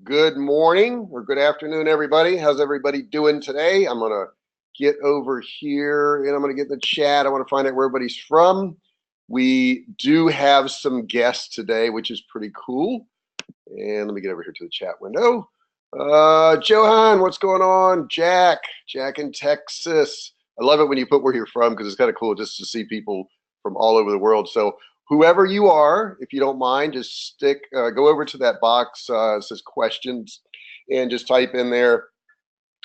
Good morning or good afternoon, everybody. How's everybody doing today? I'm going to get over here and I'm going to get in the chat. I want to find out where everybody's from. We do have some guests today, which is pretty cool. And let me get over here to the chat window. Johan, what's going on? Jack in Texas. I love it when you put where you're from because it's kind of cool just to see people from all over the world. So whoever you are, if you don't mind, just go over to that box, it says questions, and just type in there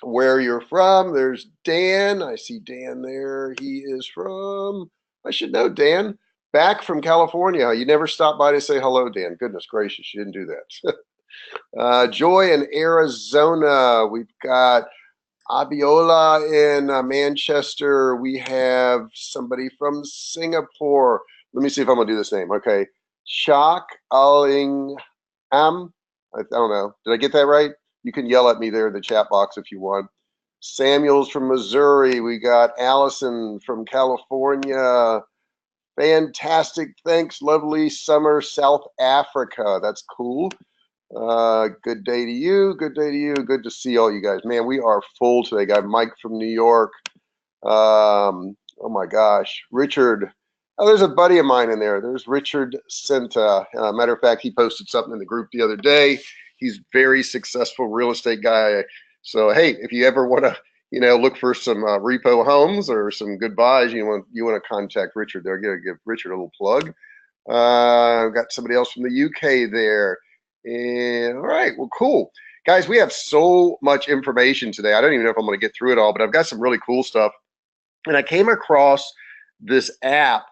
where you're from. There's Dan. I see Dan there. He is from, I should know, Dan, back from California. You never stopped by to say hello, Dan. Goodness gracious, you didn't do that. Joy in Arizona. We've got Abiola in Manchester. We have somebody from Singapore. Let me see if I'm going to do this name. Okay. Chak Aling Am. I don't know. Did I get that right? You can yell at me there in the chat box if you want. Samuel's from Missouri. We got Allison from California. Fantastic. Thanks. Lovely summer, South Africa. That's cool. Good day to you. Good day to you. Good to see all you guys. Man, we are full today. Got Mike from New York. Oh my gosh. Richard. Oh, there's a buddy of mine in there. There's Richard Senta. Matter of fact, he posted something in the group the other day. He's very successful real estate guy. So, hey, if you ever want to, look for some repo homes or some good buys, you want to contact Richard there. Give Richard a little plug. I've got somebody else from the UK there. And all right, well, cool. Guys, we have so much information today. I don't even know if I'm going to get through it all, but I've got some really cool stuff. And I came across this app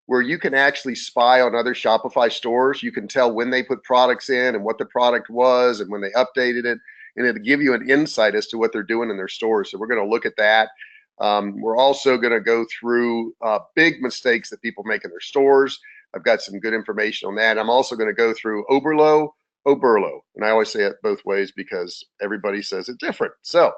where you can actually spy on other Shopify stores. You can tell when they put products in and what the product was and when they updated it. And it'll give you an insight as to what they're doing in their stores. So we're going to look at that. We're also going to go through big mistakes that people make in their stores. I've got some good information on that. I'm also going to go through Oberlo. And I always say it both ways because everybody says it different. So,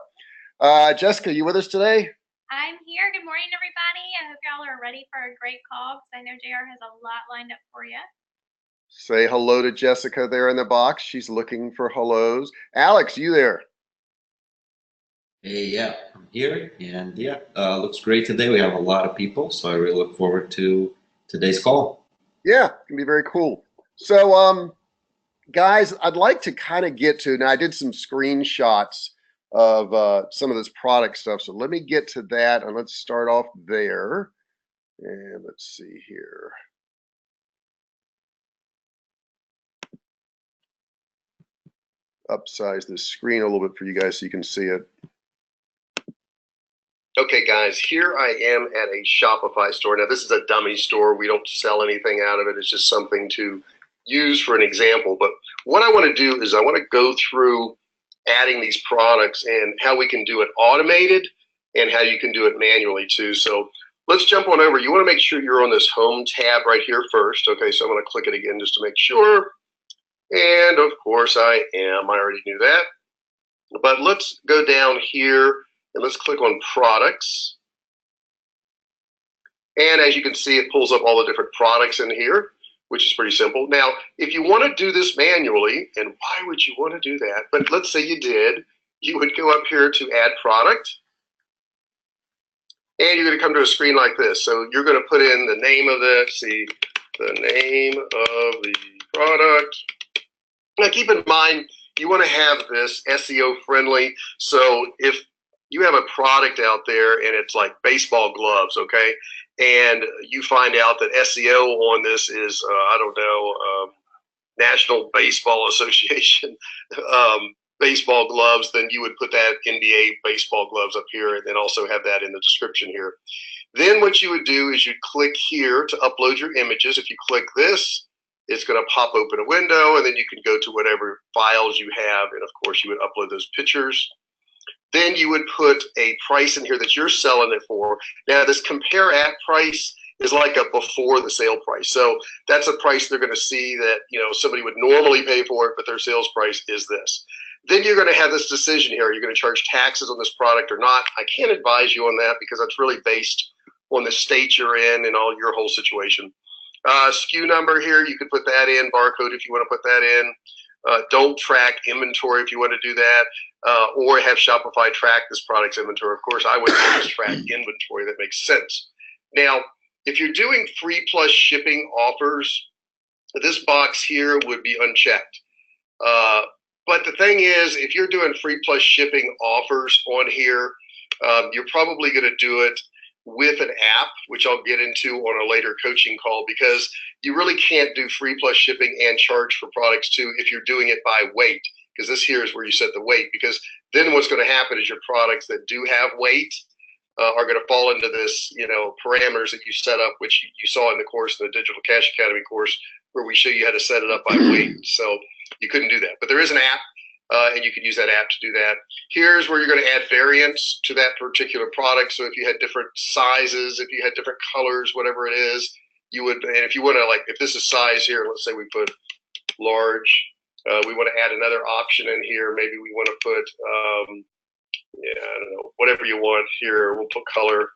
Jessica, you with us today? I'm here. Good morning, everybody. I hope y'all are ready for a great call because I know JR has a lot lined up for you. Say hello to Jessica there in the box. She's looking for hellos. Alex, you there? Hey, yeah, I'm here. And yeah, looks great today. We have a lot of people, so I really look forward to today's call. Yeah, it can be very cool. So, guys, I'd like to kind of get to, now I did some screenshots of some of this product stuff. So let me get to that and let's start off there. And let's see here. Upsize this screen a little bit for you guys so you can see it. Okay, guys, here I am at a Shopify store. Now, this is a dummy store. We don't sell anything out of it. It's just something to use for an example. But what I want to do is I want to go through adding these products and how we can do it automated and how you can do it manually too. So let's jump on over. You want to make sure you're on this home tab right here first. Okay, so I'm going to click it again just to make sure. And of course I am. I already knew that. But let's go down here and let's click on products. And as you can see, it pulls up all the different products in here, which is pretty simple. Now, if you want to do this manually, and why would you want to do that? But let's say you did, you would go up here to add product. And you're going to come to a screen like this. So you're going to put in the name of this, the name of the product. Now keep in mind, you want to have this SEO friendly. So if you have a product out there and it's like baseball gloves, okay? And you find out that SEO on this is, I don't know, National Baseball Association baseball gloves, then you would put that NBA baseball gloves up here and then also have that in the description here. Then what you would do is you'd click here to upload your images. If you click this, it's going to pop open a window, and then you can go to whatever files you have, and of course you would upload those pictures. Then you would put a price in here that you're selling it for. Now this compare at price is like a before the sale price. So that's a price they're going to see that, you know, somebody would normally pay for it, but their sales price is this. Then you're going to have this decision here. You're going to charge taxes on this product or not. I can't advise you on that because that's really based on the state you're in and all your whole situation. SKU number here, you could put that in. Barcode if you want to put that in. Don't track inventory if you want to do that, or have Shopify track this product's inventory. Of course, I would always track inventory. That makes sense. Now, if you're doing free plus shipping offers, this box here would be unchecked. But the thing is, if you're doing free plus shipping offers on here, you're probably going to do it with an app, which I'll get into on a later coaching call, because you really can't do free plus shipping and charge for products too if you're doing it by weight, because this here is where you set the weight, because then what's going to happen is your products that do have weight are going to fall into this, you know, parameters that you set up, which you saw in the course, in the Digital Cash Academy course, where we show you how to set it up by weight. So you couldn't do that, but there is an app. And you can use that app to do that. Here's where you're going to add variants to that particular product. So if you had different sizes, if you had different colors, whatever it is, you would, and if you want to, like, if this is size here, let's say we put large, we want to add another option in here. Maybe we want to put, yeah, I don't know, whatever you want here. We'll put color.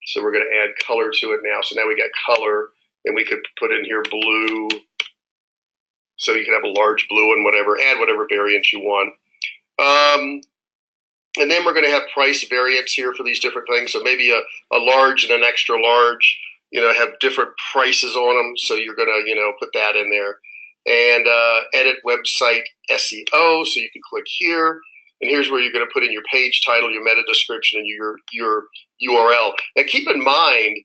So we're going to add color to it now. So now we got color, and we could put in here blue. So you can have a large blue and whatever, add whatever variants you want. And then we're going to have price variants here for these different things. So maybe a large and an extra large, you know, have different prices on them. So you're going to, you know, put that in there. And edit website SEO. So you can click here. And here's where you're going to put in your page title, your meta description, and your URL. Now keep in mind,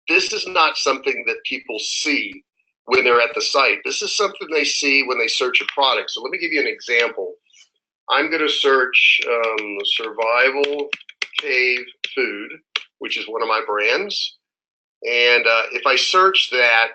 this is not something that people see when they're at the site. This is something they see when they search a product. So let me give you an example. I'm going to search Survivalcave Food, which is one of my brands. And if I search that,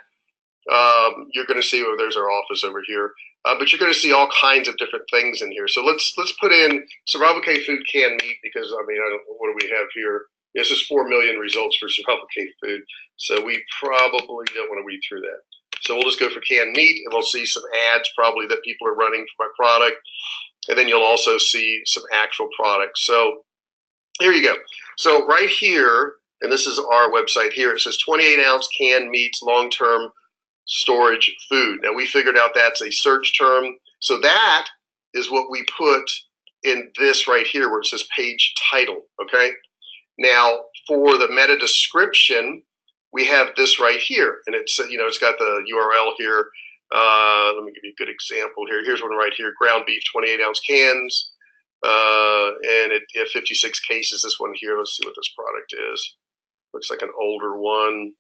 you're going to see, oh, there's our office over here. But you're going to see all kinds of different things in here. So let's put in Survivalcave Food canned meat, because I mean, I don't know, what do we have here? This is 4 million results for Survivalcave Food. So we probably don't want to read through that. So we'll just go for canned meat, and we'll see some ads probably that people are running for my product. And then you'll also see some actual products. So here you go. So right here, and this is our website here, it says 28-ounce canned meats, long-term storage food. Now we figured out that's a search term. So that is what we put in this right here where it says page title, okay? Now for the meta description, we have this right here, and it's, you know, it's got the URL here. Let me give you a good example here. Here's one right here, ground beef, 28-ounce cans, and it 56 cases. This one here, let's see what this product is. Looks like an older one.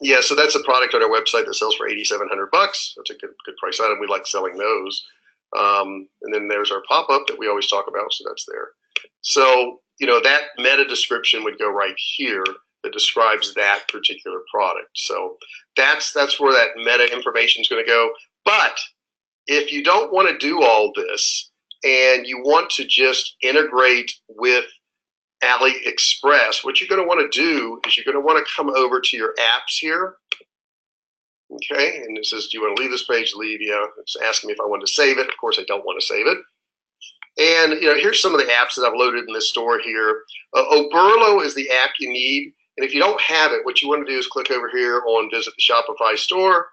Yeah, so that's a product on our website that sells for $8,700. That's a good price item. We like selling those. And then there's our pop-up that we always talk about, so that's there. So, you know, that meta description would go right here that describes that particular product. So that's where that meta information is going to go. But if you don't want to do all this and you want to just integrate with AliExpress, what you're going to want to do is you're going to want to come over to your apps here. Okay, and it says, do you want to leave this page? Leave, yeah. It's asking me if I want to save it. Of course, I don't want to save it. And you know, here's some of the apps that I've loaded in this store here. Oberlo is the app you need. And if you don't have it, what you want to do is click over here on Visit the Shopify store.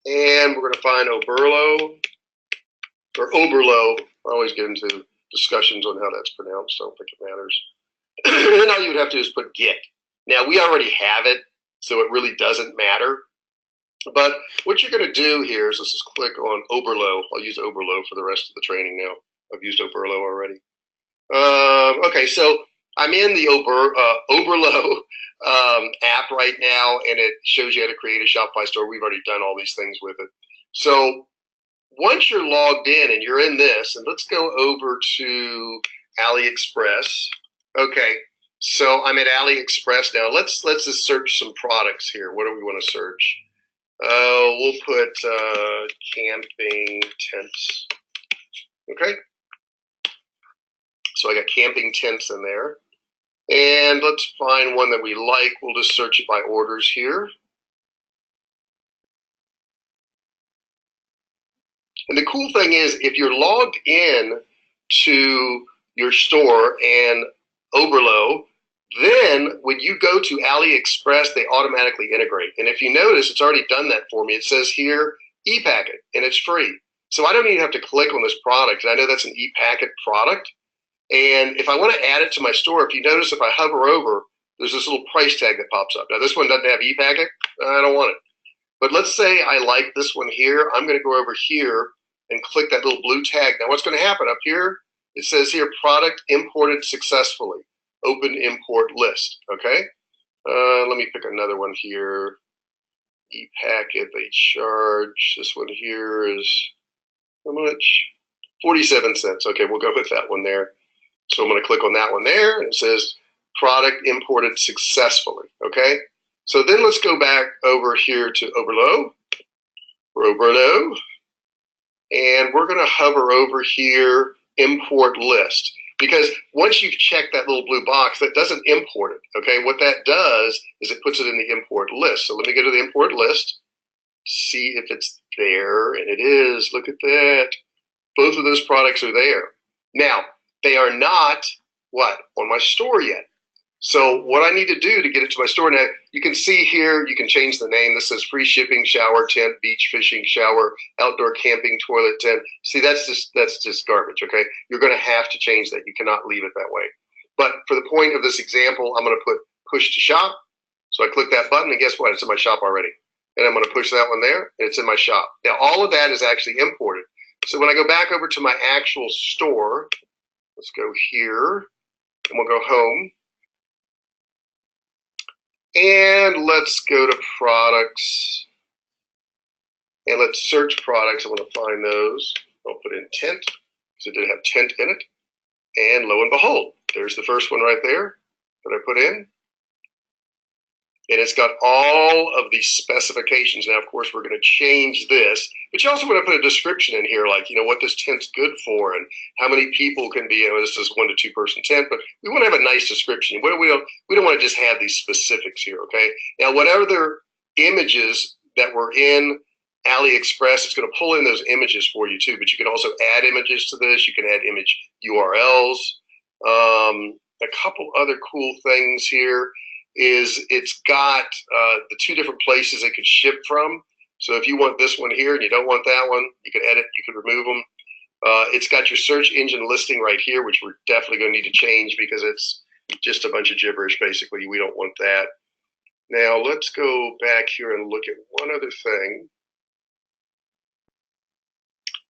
And we're going to find Oberlo, or Oberlo. I always get into discussions on how that's pronounced. I don't think it matters. And then all you would have to do is put get. Now, we already have it, so it really doesn't matter. But what you're going to do here is let's just click on Oberlo. I'll use Oberlo for the rest of the training now. I've used Oberlo already. Okay, so I'm in the Oberlo app right now, and it shows you how to create a Shopify store. We've already done all these things with it. So once you're logged in and you're in this, and let's go over to AliExpress. Okay, so I'm at AliExpress now. Let's just search some products here. What do we want to search? We'll put camping tents. Okay. So I got camping tents in there. And let's find one that we like. We'll just search it by orders here. And the cool thing is, if you're logged in to your store and Oberlo, then when you go to AliExpress, they automatically integrate. And if you notice, it's already done that for me. It says here, ePacket, and it's free. So I don't even have to click on this product. And I know that's an ePacket product. And if I want to add it to my store, if you notice, if I hover over, there's this little price tag that pops up. Now, this one doesn't have ePacket. I don't want it. But let's say I like this one here. I'm going to go over here and click that little blue tag. Now, what's going to happen up here? It says here, product imported successfully. Open import list. Okay. Let me pick another one here. ePacket, they charge. This one here is how much? 47 cents. Okay, we'll go with that one there. So I'm going to click on that one there, and it says product imported successfully. Okay. So then let's go back over here to Oberlo, and we're going to hover over here, import list. Because once you've checked that little blue box, that doesn't import it, okay? What that does is it puts it in the import list. So let me go to the import list, see if it's there, and it is. Look at that. Both of those products are there. Now, they are not, what, on my store yet. So what I need to do to get it to my store, now you can see here, you can change the name. This says free shipping, shower tent, beach fishing shower, outdoor camping toilet tent. See, that's just garbage, okay? You're gonna have to change that. You cannot leave it that way. But for the point of this example, I'm gonna put push to shop. So I click that button, and guess what? It's in my shop already. And I'm gonna push that one there, and it's in my shop. Now all of that is actually imported. So when I go back over to my actual store, let's go here, and we'll go home. And let's go to products, and let's search products. I want to find those. I'll put in tent, because it did have tent in it. And lo and behold, there's the first one right there that I put in. And it's got all of these specifications. Now, of course, we're going to change this, but you also want to put a description in here, like, what this tent's good for and how many people can be. This is 1 to 2 person tent, but we want to have a nice description. We don't want to just have these specifics here, okay? Now, whatever images that were in AliExpress, it's going to pull in those images for you too, but you can also add images to this. You can add image URLs. A couple other cool things here is it's got the 2 different places it could ship from. So if you want this one here and you don't want that one, you can edit, you can remove them. It's got your search engine listing right here, which we're definitely going to need to change because it's just a bunch of gibberish, basically. We don't want that. Now let's go back here and look at one other thing.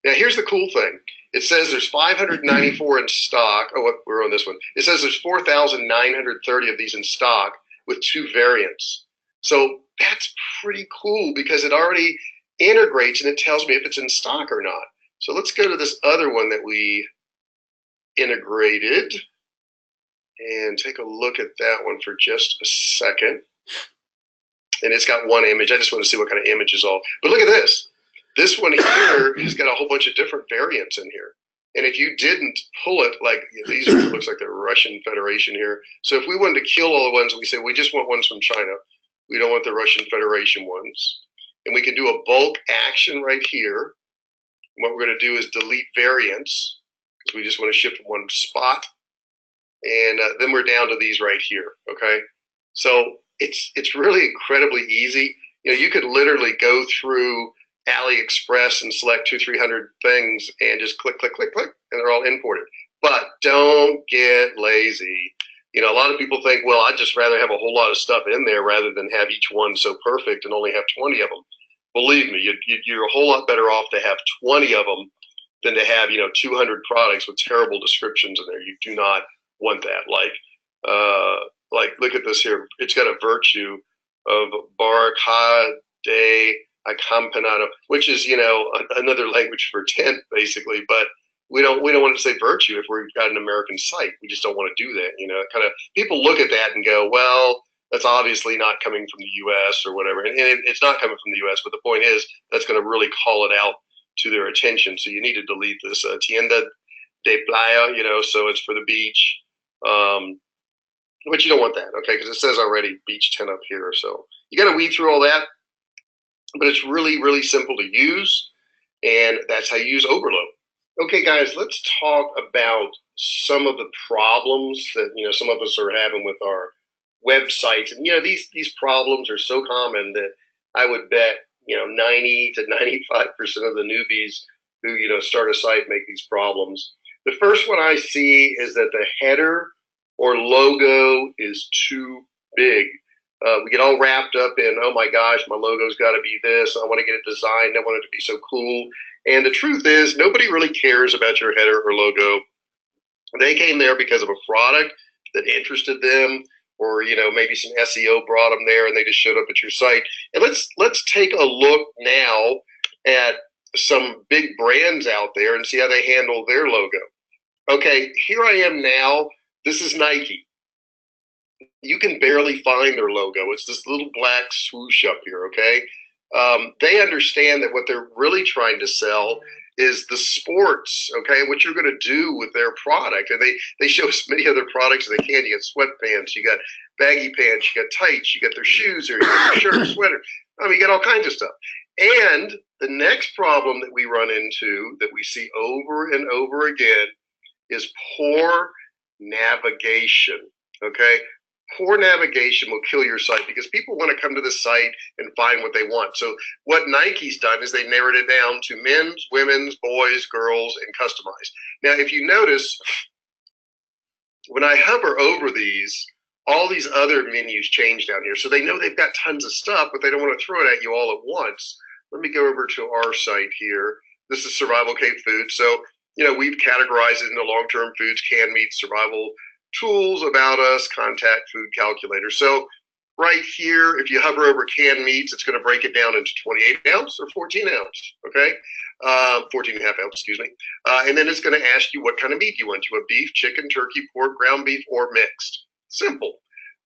Now here's the cool thing. It says there's 594 in stock. Oh, we're on this one. It says there's 4,930 of these in stock with 2 variants. So that's pretty cool because it already integrates and it tells me if it's in stock or not. So let's go to this other one that we integrated and take a look at that one for just a second. And it's got 1 image. I just want to see what kind of image is all. But look at this. This one here has got a whole bunch of different variants in here. And if you didn't pull it, like these are, looks like the Russian Federation here. So if we wanted to kill all the ones, we say we just want ones from China. We don't want the Russian Federation ones. And we can do a bulk action right here. And what we're going to do is delete variants because we just want to ship from one spot. And then we're down to these right here. Okay. So it's really incredibly easy. You could literally go through AliExpress and select 200-300 things and just click, click, click, click, and they're all imported. But don't get lazy. A lot of people think, well, I'd just rather have a whole lot of stuff in there rather than have each one so perfect and only have 20 of them. Believe me, you're a whole lot better off to have 20 of them than to have, 200 products with terrible descriptions in there. You do not want that. Like look at this here. It's got a virtue of barca de accompagnado, which is, another language for tent, basically. But we don't want to say virtue if we've got an American site. We just don't want to do that. Kind of people look at that and go, well, that's obviously not coming from the U.S. or whatever. And it's not coming from the U.S., but the point is that's going to really call it out to their attention. So you need to delete this tienda de playa, so it's for the beach. But you don't want that, okay, because it says already beach tent up here. So you got to weed through all that, but it's really, really simple to use, and that's how you use Oberlo. Okay, guys, let's talk about some of the problems that, some of us are having with our websites. And, these problems are so common that I would bet, 90 to 95% of the newbies who, start a site make these problems. The first one I see is that the header or logo is too big. We get all wrapped up in, oh my gosh, my logo's got to be this. I want to get it designed. I want it to be so cool. And the truth is, nobody really cares about your header or logo. They came there because of a product that interested them, or maybe some SEO brought them there, and they just showed up at your site. And let's take a look now at some big brands out there and see how they handle their logo. Okay, here I am now. This is Nike. You can barely find their logo. It's this little black swoosh up here, okay? They understand that what they're really trying to sell is the sports, okay, what you're going to do with their product. And they show as many other products as they can. You got sweatpants, you got baggy pants, you got tights, you got their shoes, or you got their shirt, sweater. I mean, you got all kinds of stuff. And the next problem that we run into, that we see over and over again, is poor navigation, okay? Poor navigation will kill your site because people want to come to the site and find what they want. So what Nike's done is they narrowed it down to men's, women's, boys, girls, and customized. Now, if you notice, when I hover over these, all these other menus change down here. So they know they've got tons of stuff, but they don't want to throw it at you all at once. Let me go over to our site here. This is Survivalcave Foods. So, we've categorized it into long-term foods, canned meats, survival tools, about us, contact, food calculator. So right here, if you hover over canned meats, it's going to break it down into 28 ounce or 14 ounce, okay? 14 and a half ounce, excuse me. And then it's going to ask you what kind of meat you want. You want beef, chicken, turkey, pork, ground beef, or mixed. Simple.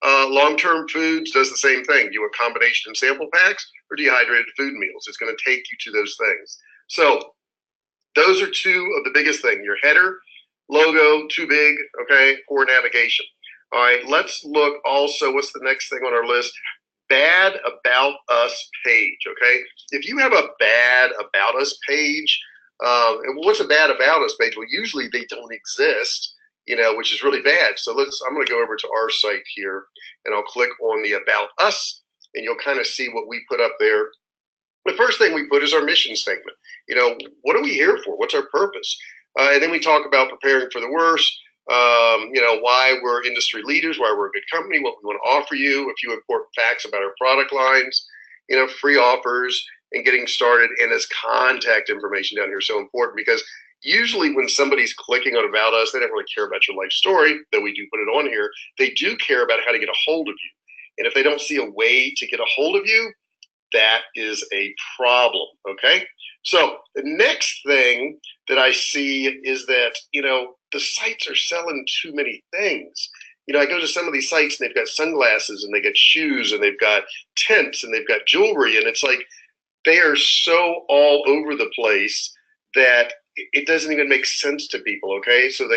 Long-term foods does the same thing. Do you want combination and sample packs or dehydrated food meals? It's going to take you to those things. So those are two of the biggest things. Your header, logo, too big, okay, poor navigation. All right, let's look also, what's the next thing on our list? Bad about us page, okay? If you have a bad about us page, and what's a bad about us page? Well, usually they don't exist, which is really bad. So I'm gonna go over to our site here, and I'll click on the about us, and you'll kind of see what we put up there. The first thing we put is our mission statement. What are we here for? What's our purpose? And then we talk about preparing for the worst, why we're industry leaders, why we're a good company, what we want to offer you, a few important facts about our product lines, free offers, and getting started. And this contact information down here is so important because usually when somebody's clicking on About Us, they don't really care about your life story, though we do put it on here. They do care about how to get a hold of you. And if they don't see a way to get a hold of you, that is a problem, okay? So the next thing that I see is that, the sites are selling too many things. I go to some of these sites and they've got sunglasses and they got shoes and they've got tents and they've got jewelry, and it's like they are so all over the place that it doesn't even make sense to people, okay? So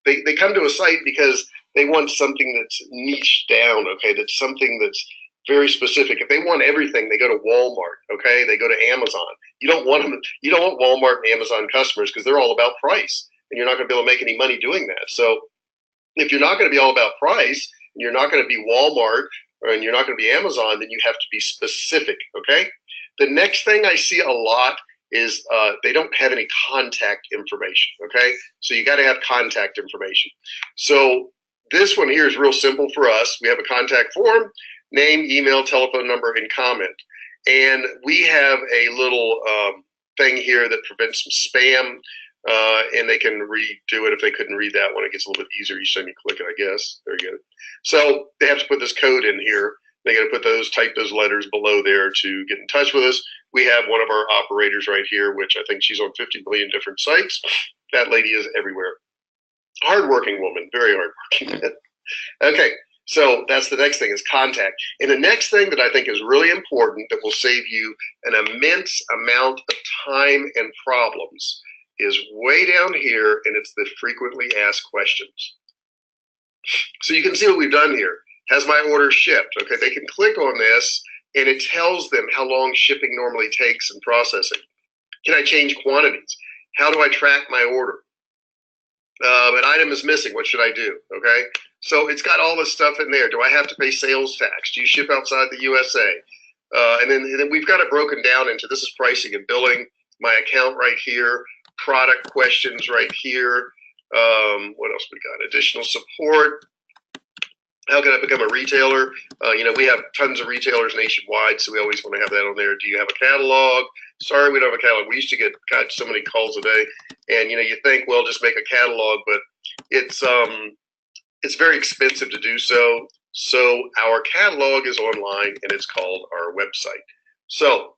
they come to a site because they want something that's niche down, okay? That's something that's very specific. If they want everything, they go to Walmart, okay? They go to Amazon. You don't want Walmart and Amazon customers because they're all about price, and you're not going to be able to make any money doing that. So if you're not going to be all about price, and you're not going to be Walmart, and you're not going to be Amazon, then you have to be specific, okay? The next thing I see a lot is they don't have any contact information, okay? So you got to have contact information. So this one here is real simple for us. We have a contact form, name, email, telephone number, and comment. And we have a little thing here that prevents some spam. and they can redo it if they couldn't read that one. It gets a little bit easier each time you click it, I guess. Very good. So they have to put this code in here. They got to put those, type those letters below there to get in touch with us. We have one of our operators right here, which I think she's on 50 million different sites. That lady is everywhere. Hardworking woman, very hardworking. Okay, so that's the next thing is contact. And the next thing that I think is really important that will save you an immense amount of time and problems is way down here, and it's the frequently asked questions. So you can see what we've done here. Has my order shipped? Okay, they can click on this and it tells them how long shipping normally takes in processing. Can I change quantities? How do I track my order? An item is missing. What should I do? Okay, so it's got all this stuff in there. Do I have to pay sales tax? Do you ship outside the USA? And then we've got it broken down into this is pricing and billing, my account right here, product questions right here. What else we got? Additional support. How can I become a retailer? We have tons of retailers nationwide, so we always want to have that on there. Do you have a catalog? Sorry, we don't have a catalog. We used to get so many calls a day, and you think, well, just make a catalog, but it's very expensive to do so. So our catalog is online, and it's called our website. So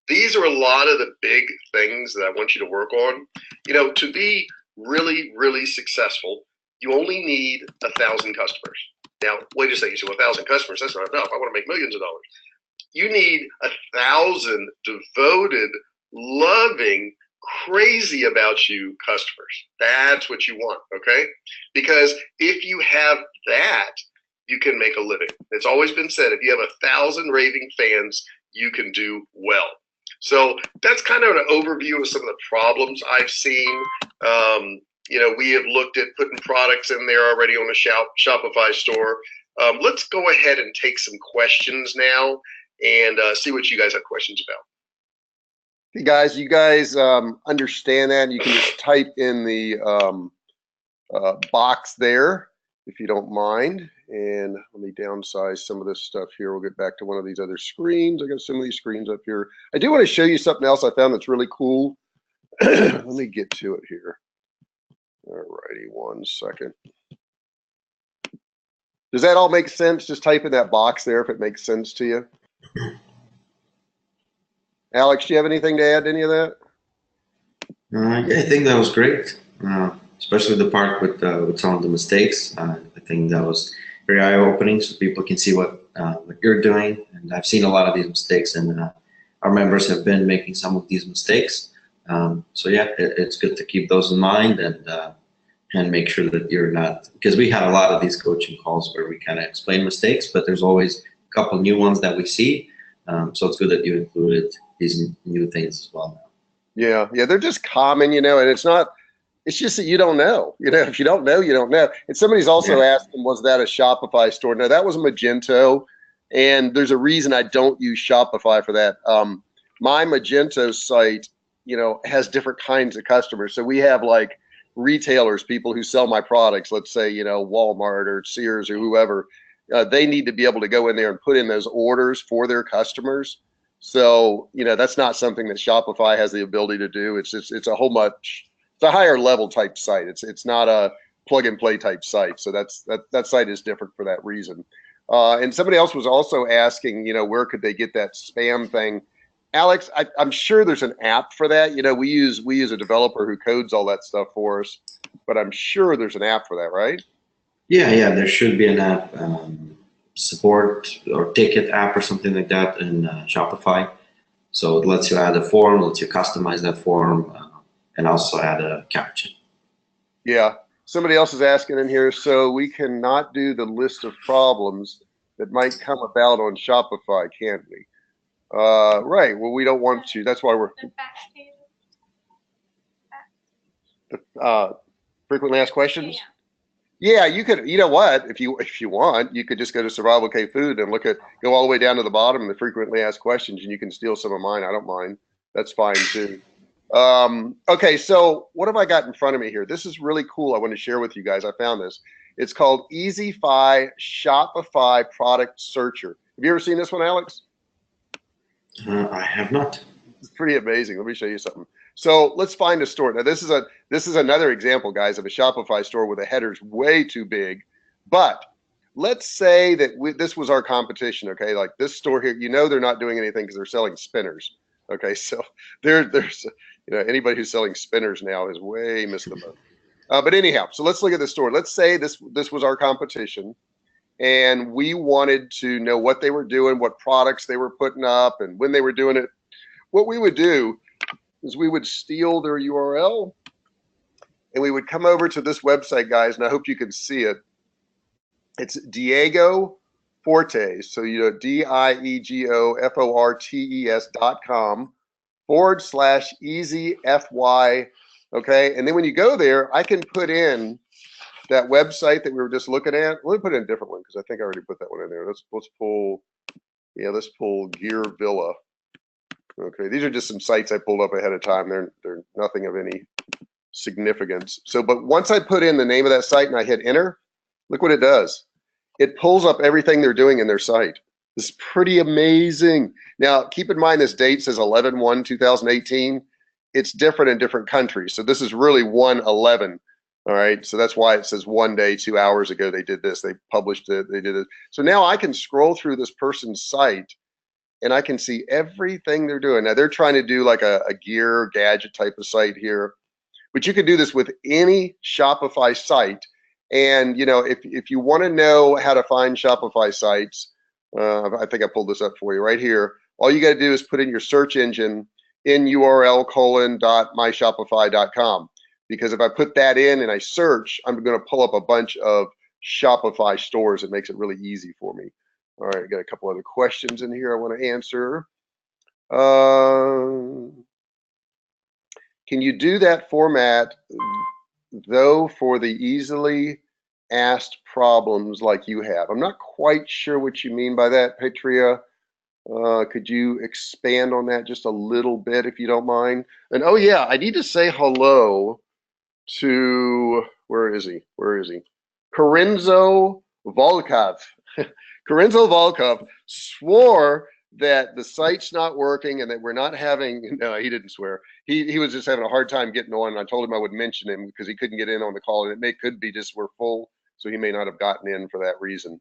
these are a lot of the big things that I want you to work on. To be really, really successful, you only need 1,000 customers. Now, wait a second. You say, 1,000 customers, that's not enough. I want to make millions of dollars. You need 1,000 devoted, loving, crazy about you customers. That's what you want, okay? Because if you have that, you can make a living. It's always been said, if you have 1,000 raving fans, you can do well. So that's kind of an overview of some of the problems I've seen. We have looked at putting products in there already on a Shopify store. Let's go ahead and take some questions now and see what you guys have questions about. Hey guys, you guys understand that? You can just type in the box there if you don't mind. And let me downsize some of this stuff here. We'll get back to one of these other screens. I got some of these screens up here. I do want to show you something else I found that's really cool. Let me get to it here. All righty, 1 second. Does that all make sense? Just type in that box there if it makes sense to you. Alex, do you have anything to add to any of that? Yeah, I think that was great, especially the part with some of the mistakes. I think that was very eye-opening, so people can see what you're doing. And I've seen a lot of these mistakes, and our members have been making some of these mistakes. So yeah, it's good to keep those in mind and make sure that you're not, because we have a lot of these coaching calls where we kind of explain mistakes, but there's always a couple new ones that we see. So it's good that you included these new things as well. Yeah, they're just common, and it's just that you don't know. If you don't know, you don't know. And somebody's also asking, was that a Shopify store? No, that was Magento, and there's a reason I don't use Shopify for that. My Magento site, has different kinds of customers. So we have like retailers, people who sell my products, let's say, Walmart or Sears or whoever. They need to be able to go in there and put in those orders for their customers. So, that's not something that Shopify has the ability to do. It's a higher level type site. It's not a plug and play type site. So that site is different for that reason. And somebody else was also asking, where could they get that spam thing? Alex, I'm sure there's an app for that. We use a developer who codes all that stuff for us, but I'm sure there's an app for that, right? Yeah, there should be an app, support or ticket app or something like that in Shopify. So it lets you add a form, lets you customize that form, and also add a caption. Yeah, somebody else is asking in here, so we cannot do the list of problems that might come about on Shopify, can't we? Right, well, we don't want to. That's why we're... frequently asked questions? Yeah, you could, what, if you want, you could just go to Survivalcave Food and go all the way down to the bottom of the frequently asked questions, and you can steal some of mine. I don't mind. That's fine too. Okay, so what have I got in front of me here? This is really cool. I want to share with you guys. I found this. It's called EasyFi Shopify Product Searcher. Have you ever seen this one, Alex? I have not. It's pretty amazing. Let me show you something. So let's find a store. Now this is another example, guys, of a Shopify store where the header's way too big. But let's say that this was our competition. Okay, like this store here, you know, they're not doing anything because they're selling spinners. Okay, so there's anybody who's selling spinners now has way missed the boat. But anyhow, so let's look at the store. Let's say this was our competition, and we wanted to know what they were doing, what products they were putting up, and when they were doing it. What we would do is we would steal their URL, and we would come over to this website, guys, and I hope you can see it. It's Diego Fortes, so DIEGOFORTES.com/easyfy. Okay, and then when you go there, I can put in that website that we were just looking at. Let me put in a different one because I think I already put that one in there. Let's pull Gear Villa. Okay, these are just some sites I pulled up ahead of time. They're nothing of any significance. So, but once I put in the name of that site and I hit enter, look what it does. It pulls up everything they're doing in their site. This is pretty amazing. Now, keep in mind this date says 11/1/2018. It's different in different countries. So this is really 1/11. All right, so that's why it says 1 day, 2 hours ago they did this. They published it. They did it. So now I can scroll through this person's site, and I can see everything they're doing. Now they're trying to do like a gear gadget type of site here, but you can do this with any Shopify site. And if you want to know how to find Shopify sites, I think I pulled this up for you right here. All you got to do is put in your search engine in URL:/myshopify.com, because if I put that in and I search, I'm going to pull up a bunch of Shopify stores. It makes it really easy for me. All right, I got a couple other questions in here I want to answer. Can you do that format, though, for the easily asked problems like you have? I'm not quite sure what you mean by that, Patria. Could you expand on that just a little bit, if you don't mind? And oh yeah, I need to say hello to, where is he? Corinzo Volkov. Corinzo Volkov swore that the site's not working and that we're not having, no, he didn't swear. He was just having a hard time getting on. And I told him I would mention him because he couldn't get in on the call, and it could be just we're full, so he may not have gotten in for that reason.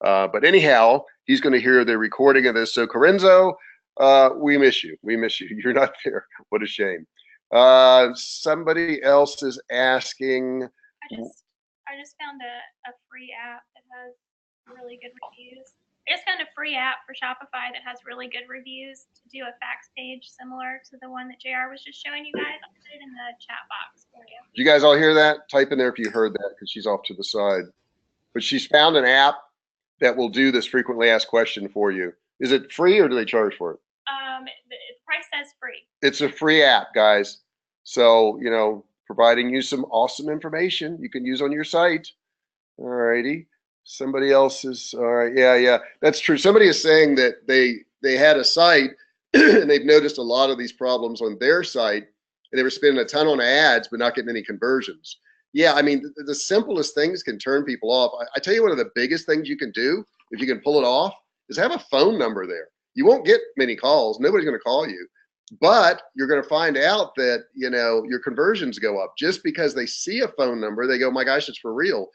But anyhow, he's going to hear the recording of this. So Corinzo, we miss you. You're not there. What a shame. Somebody else is asking. I just found a free app that has really good reviews. I just found a free app for Shopify that has really good reviews to do a facts page similar to the one that JR was just showing you guys. I'll put it in the chat box for you. Did you guys all hear that? Type in there if you heard that, because she's off to the side. But she's found an app that will do this frequently asked question for you. Is it free or do they charge for it? The price says free. It's a free app, guys. So, providing you some awesome information you can use on your site. All righty. Somebody else is, all right. Yeah, that's true. Somebody is saying that they had a site and they've noticed a lot of these problems on their site, and they were spending a ton on ads but not getting any conversions. Yeah, I mean, the simplest things can turn people off. I tell you, one of the biggest things you can do, if you can pull it off, is have a phone number there. You won't get many calls. Nobody's going to call you. But you're going to find out that, your conversions go up. Just because they see a phone number, they go, my gosh, it's for real.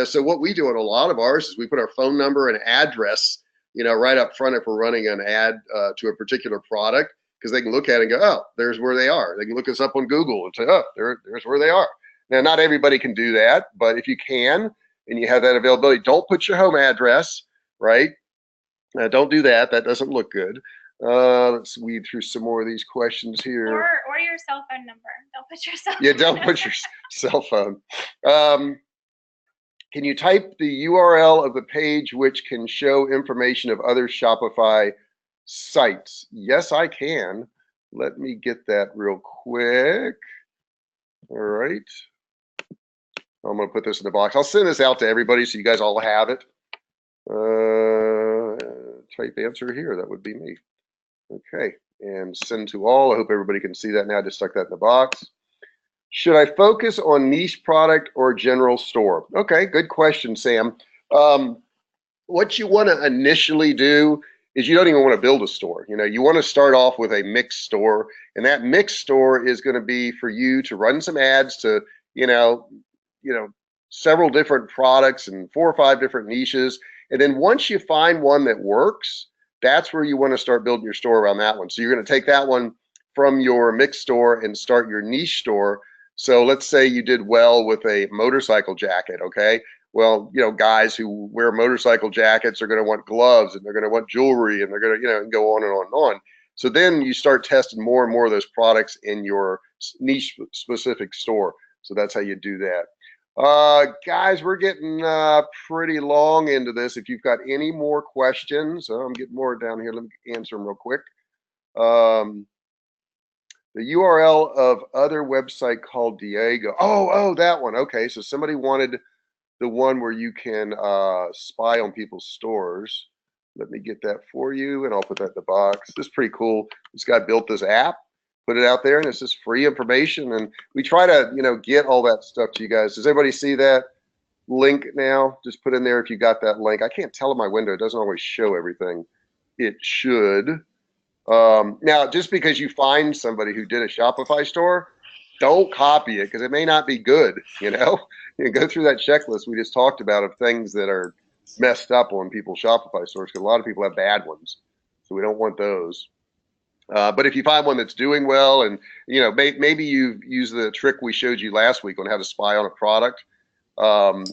So what we do in a lot of ours is we put our phone number and address, right up front if we're running an ad to a particular product, because they can look at it and go, oh, there's where they are. They can look us up on Google and say, oh, there's where they are. Now, not everybody can do that, but if you can and you have that availability, don't put your home address, right? Don't do that. That doesn't look good. Let's weed through some more of these questions here. Or your cell phone number. Don't put your cell phone Yeah, don't put your cell phone. Can you type the URL of the page which can show information of other Shopify sites? Yes, I can. Let me get that real quick. All right. I'm going to put this in the box. I'll send this out to everybody so you guys all have it. Type answer here. That would be me. Okay. And send to all. I hope everybody can see that now. I just stuck that in the box. Should I focus on niche product or general store? Okay, good question, Sam. What you want to initially do is you don't even want to build a store. You know, you want to start off with a mixed store, and that mixed store is going to be for you to run some ads to, you know, several different products and 4 or 5 different niches. And then once you find one that works, that's where you want to start building your store around that one. So you're going to take that one from your mixed store and start your niche store. So let's say you did well with a motorcycle jacket, okay? Well, you know, guys who wear motorcycle jackets are going to want gloves, and they're going to want jewelry, and they're going to, you know, go on and on and on. So then you start testing more and more of those products in your niche specific store. So that's how you do that. Guys, we're getting pretty long into this. If you've got any more questions, I'm getting more down here. Let me answer them real quick. The URL of other website called Diego. Oh, that one. Okay, so somebody wanted the one where you can spy on people's stores. Let me get that for you, and I'll put that in the box. This is pretty cool. This guy built this app, put it out there, and it's just free information. And we try to, you know, get all that stuff to you guys. Does everybody see that link now? Just put in there if you got that link. I can't tell in my window. It doesn't always show everything. It should. Now, just because you find somebody who did a Shopify store, don't copy it, because it may not be good. You know, you go through that checklist we just talked about of things that are messed up on people's Shopify stores, because a lot of people have bad ones, so we don't want those. But if you find one that's doing well, and you know, maybe you use the trick we showed you last week on how to spy on a product on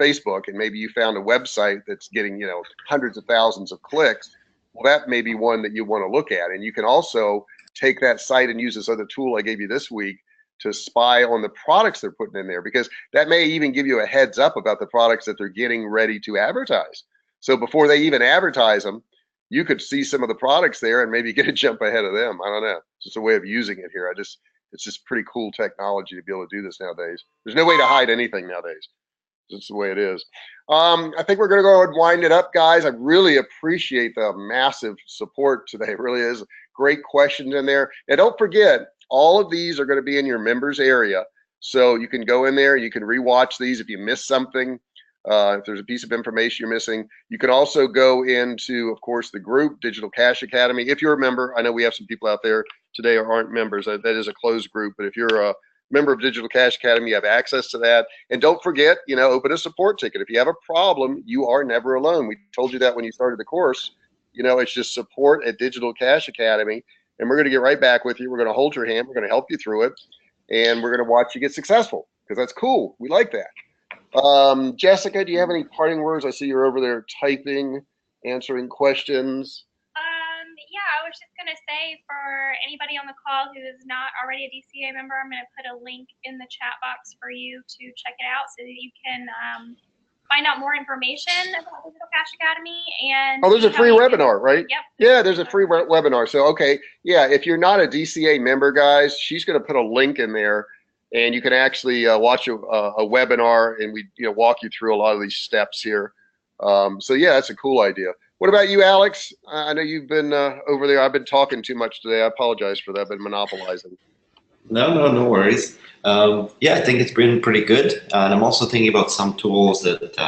Facebook, and maybe you found a website that's getting, you know, hundreds of thousands of clicks. Well, that may be one that you want to look at. And you can also take that site and use this other tool I gave you this week to spy on the products they're putting in there, because that may even give you a heads up about the products that they're getting ready to advertise. So before they even advertise them, you could see some of the products there and maybe get a jump ahead of them. I don't know. It's just a way of using it here. It's just pretty cool technology to be able to do this nowadays. There's no way to hide anything nowadays. That's the way it is. I think we're going to go and wind it up, guys. I really appreciate the massive support today. It really is great questions in there. And don't forget, all of these are going to be in your members area. So you can go in there, you can rewatch these if you miss something. If there's a piece of information you're missing, you can also go into, of course, the group, Digital Cash Academy. If you're a member, I know we have some people out there today who aren't members. That is a closed group. But if you're a member of Digital Cash Academy, you have access to that. And don't forget, you know, open a support ticket. If you have a problem, you are never alone. We told you that when you started the course. You know, it's just support at Digital Cash Academy. And we're going to get right back with you. We're going to hold your hand. We're going to help you through it. And we're going to watch you get successful, because that's cool. We like that. Jessica, do you have any parting words? I see you're over there typing, answering questions. Yeah, I was just going to say, for anybody on the call who is not already a DCA member, I'm going to put a link in the chat box for you to check it out so that you can find out more information about Digital Cash Academy. And there's a free webinar, right? Yep. Yeah, there's a free webinar. So, okay. Yeah, if you're not a DCA member, guys, she's going to put a link in there, and you can actually watch a webinar, and we, you know, walk you through a lot of these steps here. So yeah, that's a cool idea. What about you, Alex? I know you've been over there. I've been talking too much today. I apologize for that. I've been monopolizing. No worries. Yeah, I think it's been pretty good. And I'm also thinking about some tools that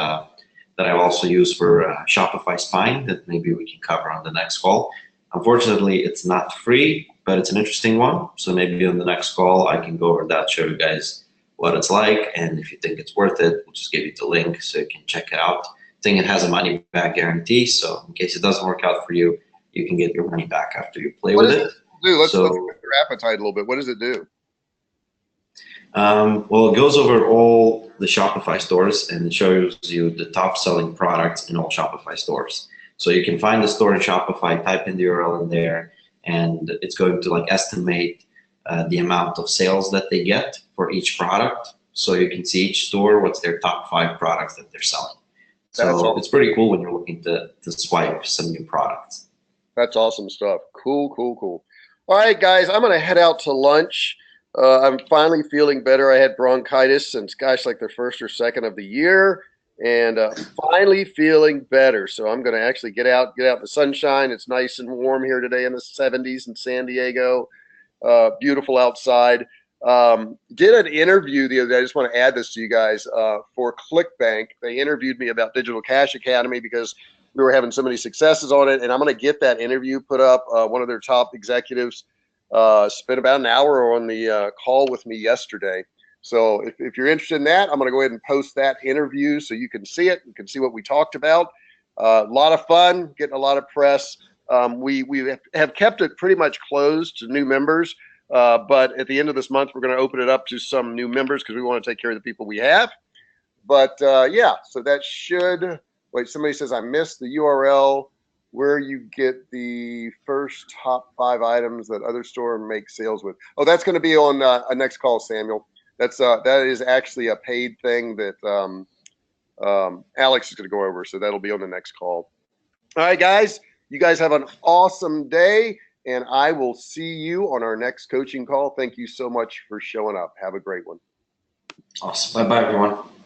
I also use for Shopify spying that maybe we can cover on the next call. Unfortunately, it's not free, but it's an interesting one. So maybe on the next call, I can go over that, show you guys what it's like. And if you think it's worth it, we'll just give you the link so you can check it out. I think it has a money back guarantee. So in case it doesn't work out for you, you can get your money back after you play with it. Let's get your appetite a little bit. What does it do? Well, it goes over all the Shopify stores and it shows you the top selling products in all Shopify stores. So you can find the store in Shopify, type in the URL in there, and it's going to like estimate the amount of sales that they get for each product. So you can see each store, what's their top 5 products that they're selling. So it's pretty cool when you're looking to swipe some new products. That's awesome stuff. Cool. All right, guys, I'm going to head out to lunch. I'm finally feeling better. I had bronchitis since, gosh, like the first or second of the year, and finally feeling better. So I'm going to actually get out in the sunshine. It's nice and warm here today in the 70s in San Diego. Beautiful outside. Did an interview the other day. I just want to add this to you guys for ClickBank. They interviewed me about Digital Cash Academy because we were having so many successes on it, and I'm going to get that interview put up. One of their top executives spent about an hour on the call with me yesterday. So if you're interested in that, I'm going to go ahead and post that interview so you can see it. You can see what we talked about. A lot of fun, getting a lot of press. We have kept it pretty much closed to new members, but at the end of this month, we're going to open it up to some new members because we want to take care of the people we have. But yeah, so that should, wait, somebody says I missed the URL where you get the first top 5 items that other store make sales with. Oh, that's going to be on a next call, Samuel. That is actually a paid thing that Alex is going to go over, so that'll be on the next call. All right, guys, you guys have an awesome day, and I will see you on our next coaching call. Thank you so much for showing up. Have a great one. Awesome. Bye-bye, everyone.